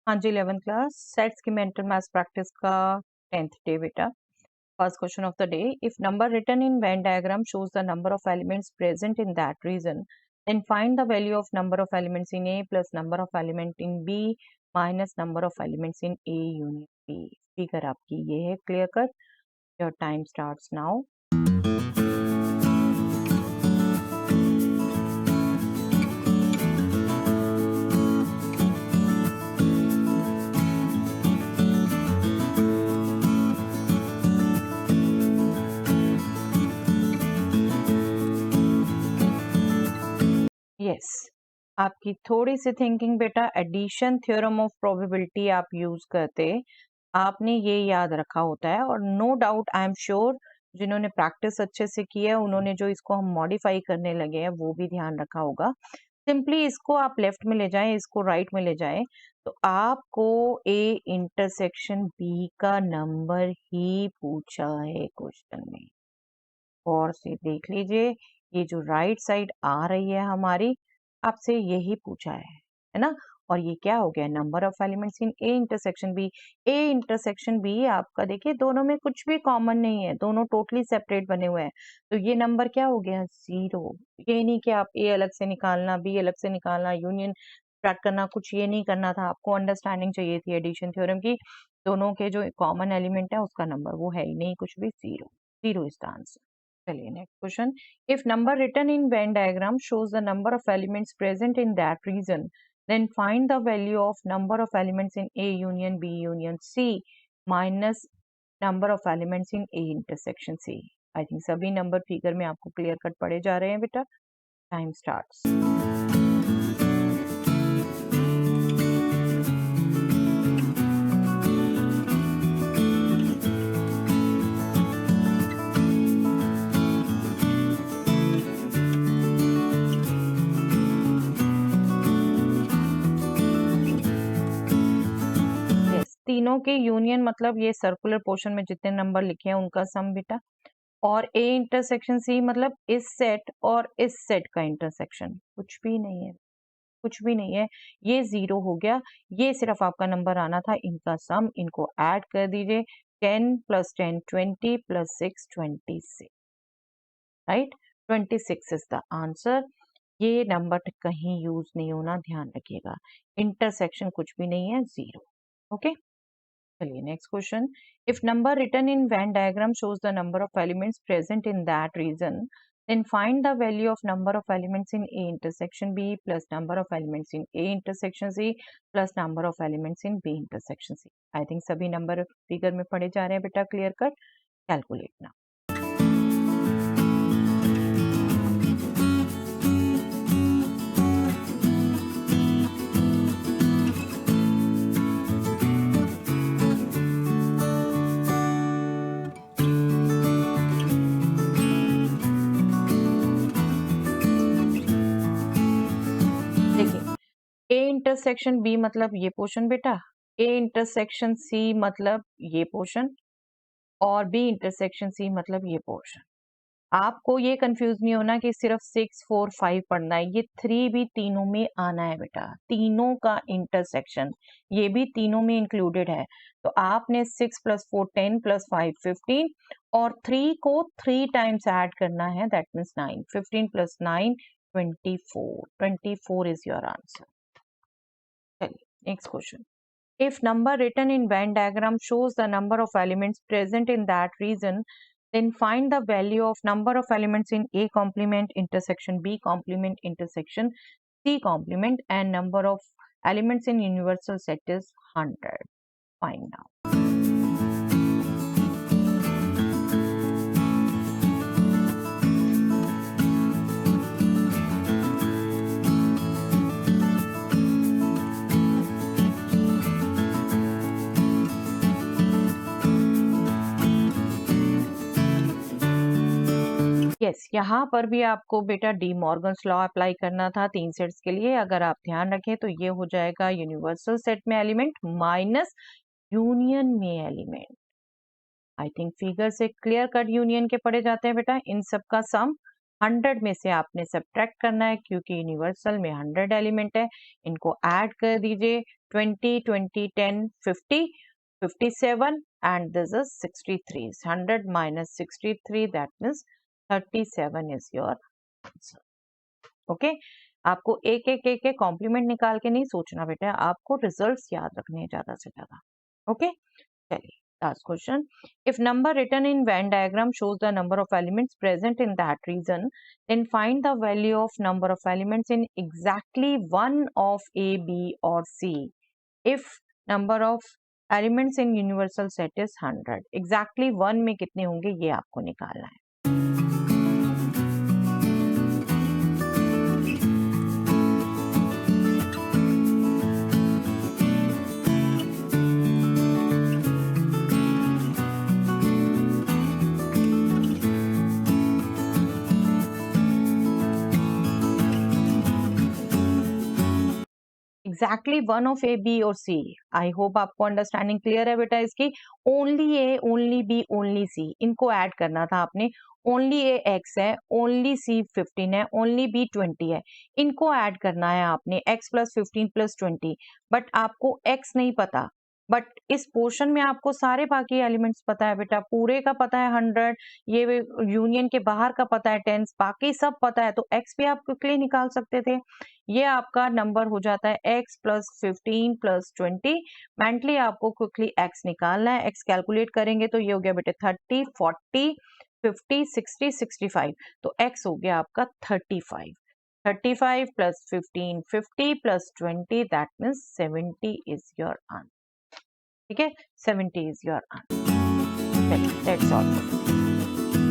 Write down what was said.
हाँ जी, 11th class sets की मेंटल मैथ्स प्रैक्टिस का 10th डे बेटा। First question of the day, if number written in Venn diagram shows the number of elements present in that region, then find the value of number of elements in A plus number of element in B minus number of elements in A union B. Figure आपकी ये है, clear cut. Your time starts now. Yes, आपकी थोड़ी सी thinking बेटा, addition theorem of probability आप use करते, आपने ये याद रखा होता है। और no doubt I am sure जिन्होंने प्रैक्टिस अच्छे से की है उन्होंने जो इसको हम मॉडिफाई करने लगे हैं वो भी ध्यान रखा होगा। सिंपली इसको आप लेफ्ट में ले जाएं, इसको राइट में ले जाएं, तो आपको ए इंटरसेक्शन बी का नंबर ही पूछा है क्वेश्चन में। और से देख लीजिए, ये जो राइट साइड आ रही है हमारी, आपसे यही पूछा है ना। और ये क्या हो गया, number of elements in A intersection B. A intersection B आपका देखिए दोनों में कुछ भी कॉमन नहीं है, दोनों टोटली सेपरेट बने हुए हैं, तो ये नंबर क्या हो गया, 0। ये नहीं कि आप ए अलग से निकालना, बी अलग से निकालना, यूनियन स्टार्ट करना, कुछ ये नहीं करना था। आपको अंडरस्टैंडिंग चाहिए थी एडिशन थ्योरम की, दोनों के जो कॉमन एलिमेंट है उसका नंबर वो है ही नहीं कुछ भी, 0। 0 इज द आंसर। चलिए next question, if number written in Venn diagram shows the number of elements present in that region, then find the value of number of elements in A union B union C minus number of elements in A intersection C। I think सभी number figure में आपको clear cut पड़े जा रहे हैं बेटा। Time starts. तीनों के यूनियन मतलब ये सर्कुलर पोर्शन में जितने नंबर लिखे हैं उनका सम बेटा। और ए इंटरसेक्शन सी मतलब इस सेट और इस सेट का इंटरसेक्शन, कुछ भी नहीं है, कुछ भी नहीं है, ये 0 हो गया। ये सिर्फ आपका नंबर आना था, इनका सम, इनको ऐड कर दीजिए। 10 + 10 20 + 6 26, राइट। 26 is the answer. ये नंबर कहीं यूज नहीं होना, ध्यान रखिएगा। इंटरसेक्शन कुछ भी नहीं है, 0। ओके, चलिए next question, if number written in Venn diagram shows the number of elements present in that region, then find the value of number of elements in A intersection B plus number of elements in A intersection C plus number of elements in B intersection C। I think सभी number figure में पढ़े जा रहे हैं बेटा, clear cut. Calculate ना। ए intersection B मतलब ये पोर्शन बेटा, ए इंटरसेक्शन सी मतलब ये पोर्शन, और बी इंटरसेक्शन सी मतलब ये पोर्शन। आपको ये कंफ्यूज नहीं होना कि सिर्फ 6 4 5 पढ़ना है, ये 3 भी तीनों में आना है बेटा, तीनों का इंटरसेक्शन ये भी तीनों में इंक्लूडेड है। तो आपने 6 + 4 10 + 5 15 और 3 को 3 टाइम्स ऐड करना है, that means 9। 15 + 9 24, 24 is your answer. चलिए next question, if number written in Venn diagram shows the number of elements present in that region, then find the value of number of elements in A complement intersection B complement intersection C complement and number of elements in universal set is 100। Find now। Yes, यहाँ पर भी आपको बेटा D Morgan's law apply करना था 3 sets के लिए। अगर आप ध्यान रखें तो ये हो जाएगा यूनिवर्सल सेट में एलिमेंट माइनस यूनियन में एलिमेंट। आई थिंक फिगर से क्लियर कट यूनियन के पढ़े जाते हैं बेटा, इन सब का सम 100 में से आपने सब्ट्रैक्ट करना है क्योंकि यूनिवर्सल में 100 एलिमेंट है। इनको ऐड कर दीजिए 20, 20, 10, 50, 57 and this is 63. 100 minus 63 that means 37 is your answer. Okay आपको एक एक एक एक कॉम्प्लीमेंट निकाल के नहीं सोचना बेटा, आपको रिजल्ट्स याद रखने हैं ज्यादा से ज्यादा। ओके चलिए last question. If number written in Venn diagram shows the number of elements present in that region, then find the value of number of elements in exactly one of A, B or C. If number of elements in universal set is 100. Exactly one में कितने होंगे ये आपको निकालना है। Exactly one of A B और C. I hope आपको understanding clear है बेटा इसकी। Only A, only B, only C, इनको ऐड करना था आपने। ओनली ए एक्स है, ओनली सी 15 है, ओनली बी 20 है, इनको ऐड करना है आपने x प्लस 15 प्लस 20। बट आपको x नहीं पता, बट इस पोर्शन में आपको सारे बाकी एलिमेंट्स पता है बेटा। पूरे का पता है 100, ये यूनियन के बाहर का पता है 10, बाकी सब पता है, तो x भी आप क्विकली निकाल सकते थे। ये आपका नंबर हो जाता है x प्लस 15 प्लस 20। मेंटली आपको क्विकली x निकालना है। x कैलकुलेट करेंगे तो ये हो गया बेटे 30, 40, 50, 60, 65, तो x हो गया आपका 35। 35 plus 15, 50 plus 20 that means 70 is your answer. ठीक है, 70 is your answer. That's all.